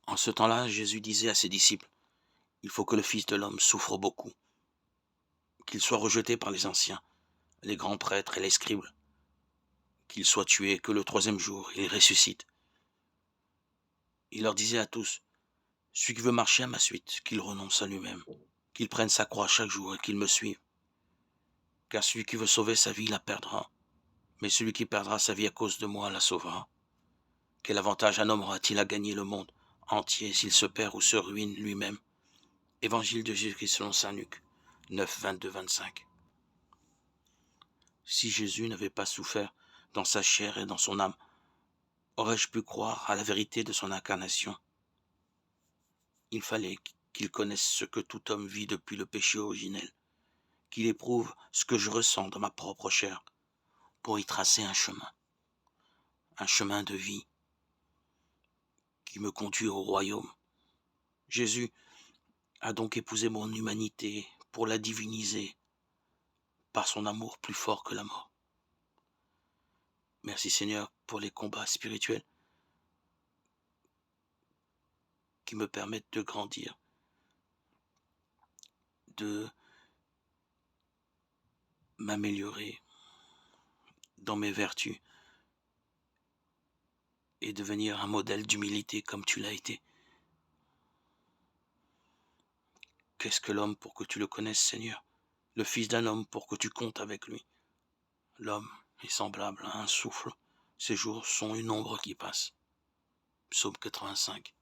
En ce temps-là, Jésus disait à ses disciples, il faut que le Fils de l'homme souffre beaucoup, qu'il soit rejeté par les anciens, les grands prêtres et les scribes, qu'il soit tué, que le troisième jour il ressuscite. Il leur disait à tous, celui qui veut marcher à ma suite, qu'il renonce à lui-même, qu'il prenne sa croix chaque jour et qu'il me suive. Car celui qui veut sauver sa vie la perdra, mais celui qui perdra sa vie à cause de moi la sauvera. Quel avantage un homme aura-t-il à gagner le monde entier s'il se perd ou se ruine lui-même? Évangile de Jésus-Christ selon saint Luc 9, 22, 25. Si Jésus n'avait pas souffert dans sa chair et dans son âme, aurais-je pu croire à la vérité de son incarnation? Il fallait qu'il connaisse ce que tout homme vit depuis le péché originel, qu'il éprouve ce que je ressens dans ma propre chair, pour y tracer un chemin de vie qui me conduit au royaume. Jésus a donc épousé mon humanité pour la diviniser par son amour plus fort que la mort. Merci Seigneur pour les combats spirituels qui me permettent de grandir, de m'améliorer dans mes vertus et devenir un modèle d'humilité comme tu l'as été. Qu'est-ce que l'homme pour que tu le connaisses, Seigneur? Le fils d'un homme pour que tu comptes avec lui. L'homme est semblable à un souffle. Ses jours sont une ombre qui passe. Psaume 85.